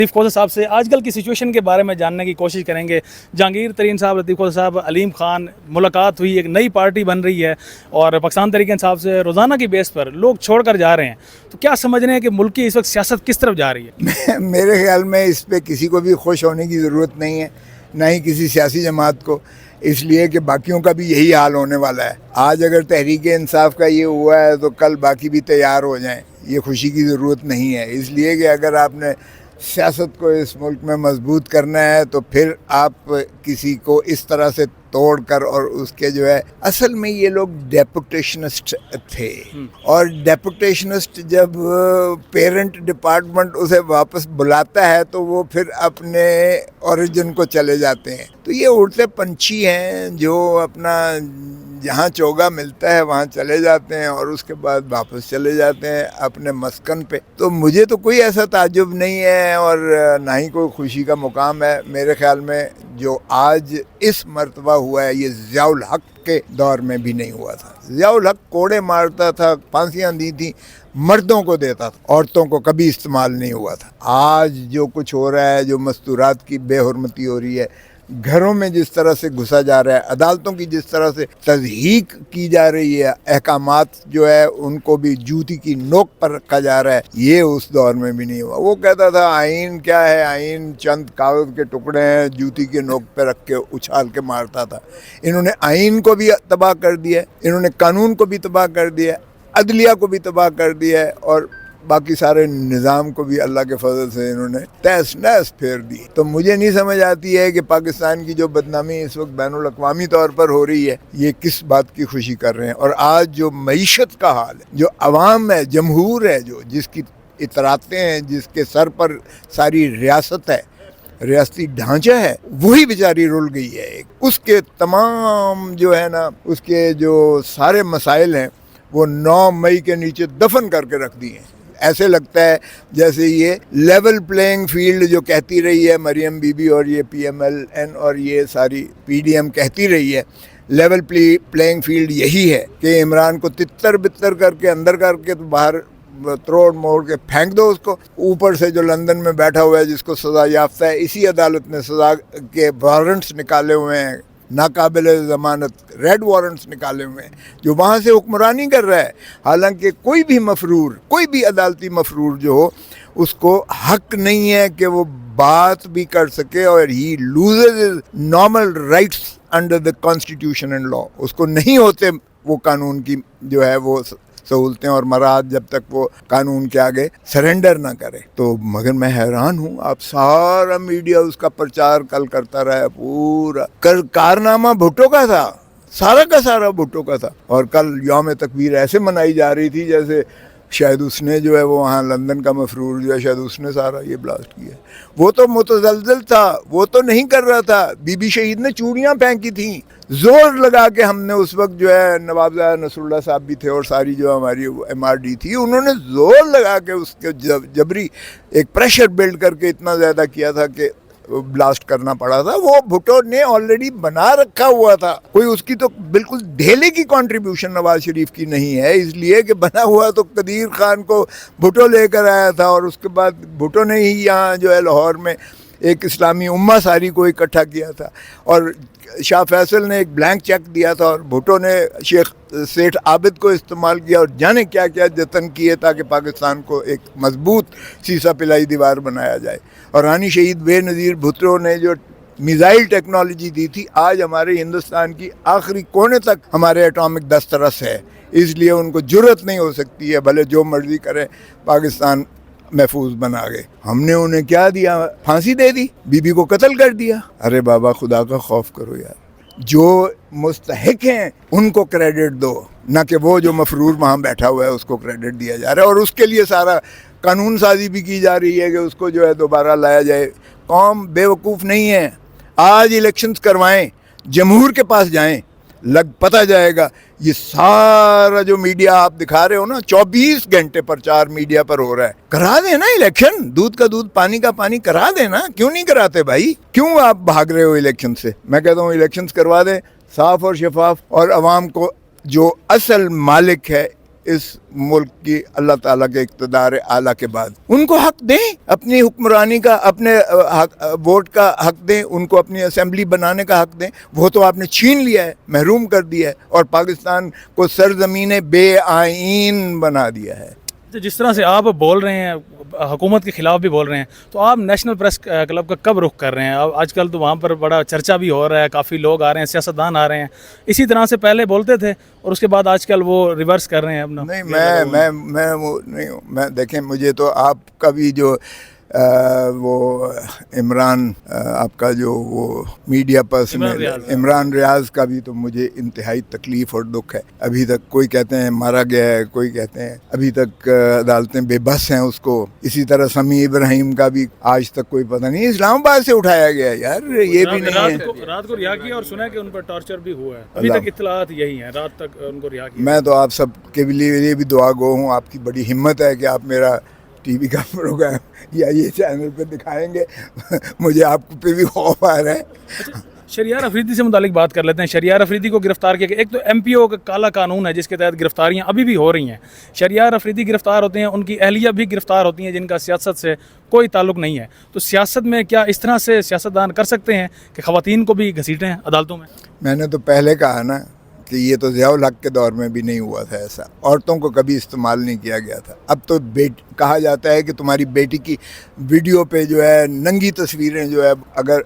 لطیف کھوسہ صاحب سے آج کل کی سچویشن کے بارے میں جاننے کی کوشش کریں گے. جہانگیر ترین صاحب, لطیف کھوسہ صاحب, علیم خان, ملاقات ہوئی, ایک نئی پارٹی بن رہی ہے اور پاکستان تحریک انصاف سے روزانہ کی بیس پر لوگ چھوڑ کر جا رہے ہیں. تو کیا سمجھ رہے ہیں کہ ملک کی اس وقت سیاست کس طرف جا رہی ہے؟ میرے خیال میں اس پہ کسی کو بھی خوش ہونے کی ضرورت نہیں ہے, نہ ہی کسی سیاسی جماعت کو, اس لیے کہ باقیوں کا بھی یہی حال ہونے والا ہے. آج اگر تحریک انصاف کا یہ ہوا ہے تو کل باقی بھی تیار ہو جائیں. یہ خوشی کی ضرورت نہیں ہے, اس لیے کہ اگر آپ نے سیاست کو اس ملک میں مضبوط کرنا ہے تو پھر آپ کسی کو اس طرح سے توڑ کر, اور اس کے جو ہے اصل میں یہ لوگ ڈیپوٹیشنسٹ تھے, اور ڈیپوٹیشنسٹ جب پیرنٹ ڈپارٹمنٹ اسے واپس بلاتا ہے تو وہ پھر اپنے اوریجن کو چلے جاتے ہیں. تو یہ اڑتے پنچھی ہیں جو اپنا جہاں چوگا ملتا ہے وہاں چلے جاتے ہیں اور اس کے بعد واپس چلے جاتے ہیں اپنے مسکن پہ. تو مجھے تو کوئی ایسا تعجب نہیں ہے اور نہ ہی کوئی خوشی کا مقام ہے. میرے خیال میں جو آج اس مرتبہ ہوا ہے یہ ضیاء الحق کے دور میں بھی نہیں ہوا تھا. ضیاء الحق کوڑے مارتا تھا, پھانسیاں دی تھیں, مردوں کو دیتا تھا, عورتوں کو کبھی استعمال نہیں ہوا تھا. آج جو کچھ ہو رہا ہے, جو مستورات کی بے حرمتی ہو رہی ہے, گھروں میں جس طرح سے گھسا جا رہا ہے, عدالتوں کی جس طرح سے تضحیق کی جا رہی ہے, احکامات جو ہے ان کو بھی جوتی کی نوک پر رکھا جا رہا ہے, یہ اس دور میں بھی نہیں ہوا. وہ کہتا تھا آئین کیا ہے, آئین چند کاغذ کے ٹکڑے ہیں, جوتی کی نوک پہ رکھ کے اچھال کے مارتا تھا. انہوں نے آئین کو بھی تباہ کر دیا, انہوں نے قانون کو بھی تباہ کر دیا, عدلیہ کو بھی تباہ کر دیا ہے, اور باقی سارے نظام کو بھی اللہ کے فضل سے انہوں نے تہس نہس پھیر دی. تو مجھے نہیں سمجھ آتی ہے کہ پاکستان کی جو بدنامی اس وقت بین الاقوامی طور پر ہو رہی ہے, یہ کس بات کی خوشی کر رہے ہیں. اور آج جو معیشت کا حال ہے, جو عوام ہے, جمہور ہے, جو جس کی اطراعاتیں ہیں, جس کے سر پر ساری ریاست ہے, ریاستی ڈھانچہ ہے, وہی بیچاری رل گئی ہے. اس کے تمام جو ہے نا, اس کے جو سارے مسائل ہیں وہ 9 مئی کے نیچے دفن کر کے رکھ دی ہیں. ایسے لگتا ہے جیسے یہ لیول پلینگ فیلڈ جو کہتی رہی ہے مریم بی بی اور یہ پی ایم ایل این اور یہ ساری پی ڈی ایم کہتی رہی ہے, لیول پلینگ فیلڈ یہی ہے کہ عمران کو تتر بتر کر کے اندر کر کے تو باہر تروڑ موڑ کے پھینک دو اس کو. اوپر سے جو لندن میں بیٹھا ہوا ہے جس کو سزا یافتہ ہے, اسی عدالت نے سزا کے وارنٹس نکالے ہوئے ہیں, ناقابل ضمانت ریڈ وارنٹس نکالے ہوئے ہیں, جو وہاں سے حکمرانی کر رہا ہے. حالانکہ کوئی بھی مفرور, کوئی بھی عدالتی مفرور جو ہو, اس کو حق نہیں ہے کہ وہ بات بھی کر سکے, اور he loses normal rights under the constitution and law. اس کو نہیں ہوتے وہ قانون کی جو ہے وہ سہولتیں اور مراحت جب تک وہ قانون کے آگے سرنڈر نہ کرے. تو مگر میں حیران ہوں, آپ سارا میڈیا اس کا پرچار کل کرتا رہا, پورا کارنامہ بھٹو کا تھا, سارا کا سارا بھٹو کا تھا. اور کل یوم تکبیر ایسے منائی جا رہی تھی جیسے شاید اس نے جو ہے وہ وہاں لندن کا مفرور جو ہے شاید اس نے سارا یہ بلاسٹ کیا. وہ تو متزلزل تھا, وہ تو نہیں کر رہا تھا. بی بی شہید نے چوڑیاں پھینکی تھیں, زور لگا کے ہم نے اس وقت جو ہے نوابزادہ نصر اللہ صاحب بھی تھے اور ساری جو ہماری ایم آر ڈی تھی, انہوں نے زور لگا کے اس کے جبری ایک پریشر بلڈ کر کے اتنا زیادہ کیا تھا کہ بلاسٹ کرنا پڑا تھا. وہ بھٹو نے آلریڈی بنا رکھا ہوا تھا, کوئی اس کی تو بالکل ڈھیلے کی کنٹریبیوشن نواز شریف کی نہیں ہے, اس لیے کہ بنا ہوا تو قدیر خان کو بھٹو لے کر آیا تھا, اور اس کے بعد بھٹو نے ہی یہاں جو ہے لاہور میں ایک اسلامی امہ ساری کو اکٹھا کیا تھا, اور شاہ فیصل نے ایک بلینک چیک دیا تھا, اور بھٹو نے شیخ سیٹھ عابد کو استعمال کیا, اور جانے کیا کیا جتن کیے تاکہ پاکستان کو ایک مضبوط سیسا پلائی دیوار بنایا جائے. اور رانی شہید بے نظیر بھٹو نے جو میزائل ٹیکنالوجی دی تھی, آج ہمارے ہندوستان کی آخری کونے تک ہمارے ایٹامک دسترس ہے. اس لیے ان کو جرت نہیں ہو سکتی ہے, بھلے جو مرضی کرے پاکستان محفوظ بنا گئے. ہم نے انہیں کیا دیا, پھانسی دے دی, بی بی کو قتل کر دیا. ارے بابا خدا کا خوف کرو یار, جو مستحق ہیں ان کو کریڈٹ دو, نہ کہ وہ جو مفرور وہاں بیٹھا ہوا ہے اس کو کریڈٹ دیا جا رہا ہے. اور اس کے لیے سارا قانون سازی بھی کی جا رہی ہے کہ اس کو جو ہے دوبارہ لایا جائے. قوم بے وقوف نہیں ہے. آج الیکشنز کروائیں, جمہور کے پاس جائیں, پتہ جائے گا. یہ سارا جو میڈیا آپ دکھا رہے ہو نا, 24 گھنٹے پرچار میڈیا پر ہو رہا ہے. کرا دیں نا الیکشن, دودھ کا دودھ پانی کا پانی کرا دیں نا. کیوں نہیں کراتے بھائی, کیوں آپ بھاگ رہے ہو الیکشن سے؟ میں کہتا ہوں الیکشنز کروا دیں, صاف اور شفاف, اور عوام کو جو اصل مالک ہے اس ملک کی اللہ تعالیٰ کے اقتدار اعلیٰ کے بعد. ان کو حق دیں اپنی حکمرانی کا, اپنے ووٹ کا حق دیں, ان کو اپنی اسمبلی بنانے کا حق دیں. وہ تو آپ نے چھین لیا ہے, محروم کر دیا ہے, اور پاکستان کو سرزمین بے آئین بنا دیا ہے. جس طرح سے آپ بول رہے ہیں, حکومت کے خلاف بھی بول رہے ہیں, تو آپ نیشنل پریس کلب کا کب رخ کر رہے ہیں؟ آج کل تو وہاں پر بڑا چرچا بھی ہو رہا ہے, کافی لوگ آ رہے ہیں, سیاستدان آ رہے ہیں. اسی طرح سے پہلے بولتے تھے اور اس کے بعد آج کل وہ ریورس کر رہے ہیں اپنا. نہیں, میں وہ نہیں ہوں. میں دیکھیں, مجھے تو آپ کا بھی جو وہ عمران آپ کا جو وہ میڈیا پرسن عمران ریاض کا بھی تو مجھے انتہائی تکلیف اور دکھ ہے. ابھی تک کوئی کہتے ہیں مارا گیا ہے, کوئی کہتے ہیں ابھی تک عدالتیں بے بس ہیں اس کو. اسی طرح سمیع ابراہیم کا بھی آج تک کوئی پتہ نہیں. اسلام آباد سے اٹھایا گیا یار, یہ بھی نہیں ہے. رات کو رہا کیا اور سنا کہ ان پر ٹارچر بھی ہوا ہے. ابھی تک اطلاعات یہی ہیں, رات تک ان کو رہا کیا. میں تو آپ سب کے لیے بھی دعا گو ہوں. آپ کی بڑی ہمت ہے کہ آپ میرا ٹی وی کا پروگرام یا یہ چینل پہ دکھائیں گے. مجھے آپ پہ بھی خوف آ رہا ہے. شہریار افریدی سے متعلق بات کر لیتے ہیں. شہریار افریدی کو گرفتار کیا گیا. ایک تو ایم پی او کا کالا قانون ہے جس کے تحت گرفتاریاں ابھی بھی ہو رہی ہیں. شہریار افریدی گرفتار ہوتے ہیں, ان کی اہلیہ بھی گرفتار ہوتی ہیں جن کا سیاست سے کوئی تعلق نہیں ہے. تو سیاست میں کیا اس طرح سے سیاستدان کر سکتے ہیں کہ خواتین کو بھی گھسیٹیں عدالتوں میں؟ میں نے تو پہلے کہا نا کہ یہ تو ضیاء الحق کے دور میں بھی نہیں ہوا تھا ایسا. عورتوں کو کبھی استعمال نہیں کیا گیا تھا. اب تو کہا جاتا ہے کہ تمہاری بیٹی کی ویڈیو پہ جو ہے ننگی تصویریں جو ہے اگر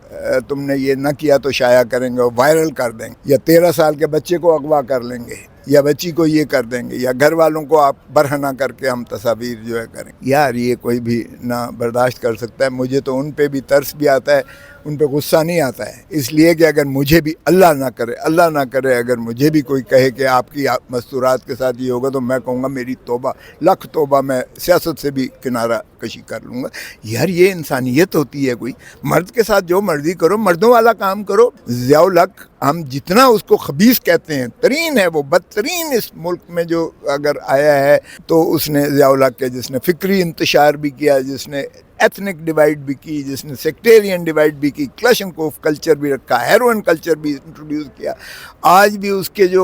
تم نے یہ نہ کیا تو شائع کریں گے, وائرل کر دیں گے, یا 13 سال کے بچے کو اغوا کر لیں گے, یا بچی کو یہ کر دیں گے, یا گھر والوں کو آپ برہنہ کر کے ہم تصاویر جو ہے کریں. یار یہ کوئی بھی نہ برداشت کر سکتا ہے. مجھے تو ان پہ بھی ترس بھی آتا ہے, ان پہ غصہ نہیں آتا ہے. اس لیے کہ اگر مجھے بھی اللہ نہ کرے اگر مجھے بھی کوئی کہے کہ آپ کی مستورات کے ساتھ یہ ہوگا تو میں کہوں گا میری توبہ, لکھ توبہ, میں سیاست سے بھی کنارہ کشی کر لوں گا. یار یہ انسانیت ہوتی ہے کوئی؟ مرد کے ساتھ جو مرضی کرو, مردوں والا کام کرو. ضیاء الحق ہم جتنا اس کو خبیث کہتے ہیں, ترین ہے وہ, بدترین اس ملک میں جو اگر آیا ہے تو اس نے ضیاء الحق کے, جس نے فکری انتشار بھی کیا, جس نے ایتھنک ڈیوائڈ بھی کی, جس نے سیکٹیرین ڈیوائڈ بھی کی, کلاشنکوف کلچر بھی رکھا, ہیروئن کلچر بھی انٹروڈیوس کیا. آج بھی اس کے جو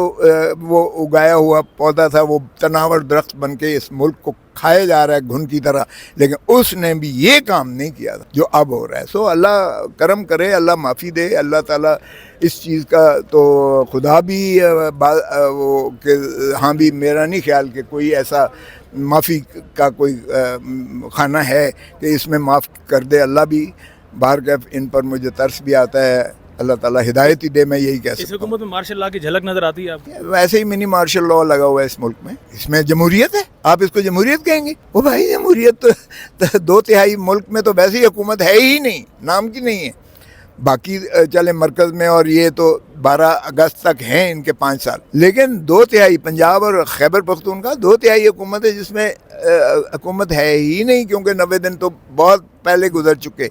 وہ اگایا ہوا پودا تھا وہ تناور درخت بن کے اس ملک کو کھایا جا رہا ہے گھن کی طرح, لیکن اس نے بھی یہ کام نہیں کیا تھا جو اب ہو رہا ہے. سو اللہ کرم کرے, اللہ معافی دے. اللہ تعالیٰ اس چیز کا تو خدا بھی وہ کہ ہاں بھی میرا نہیں خیال کہ کوئی ایسا معافی کا کوئی خانہ ہے کہ اس میں معاف کر دے. اللہ بھی بہرکیف ان پر مجھے ترس بھی آتا ہے. اللہ تعالیٰ ہدایت ہی دے, میں یہی کہہ سکتا ہوں. اس حکومت میں مارشل لا کی جھلک نظر آتی ہے آپ کو؟ ویسے ہی منی مارشل لا لگا ہوا ہے اس ملک میں. اس میں جمہوریت ہے, آپ اس کو جمہوریت کہیں گے؟ وہ بھائی جمہوریت تو 2/3 ملک میں تو ویسے ہی حکومت ہے ہی نہیں, نام کی نہیں ہے. باقی چلے مرکز میں, اور یہ تو 12 اگست تک ہیں ان کے 5 سال, لیکن 2/3 پنجاب اور خیبر پختونخوا 2/3 حکومت ہے جس میں حکومت ہے ہی نہیں, کیونکہ 90 دن تو بہت پہلے گزر چکے.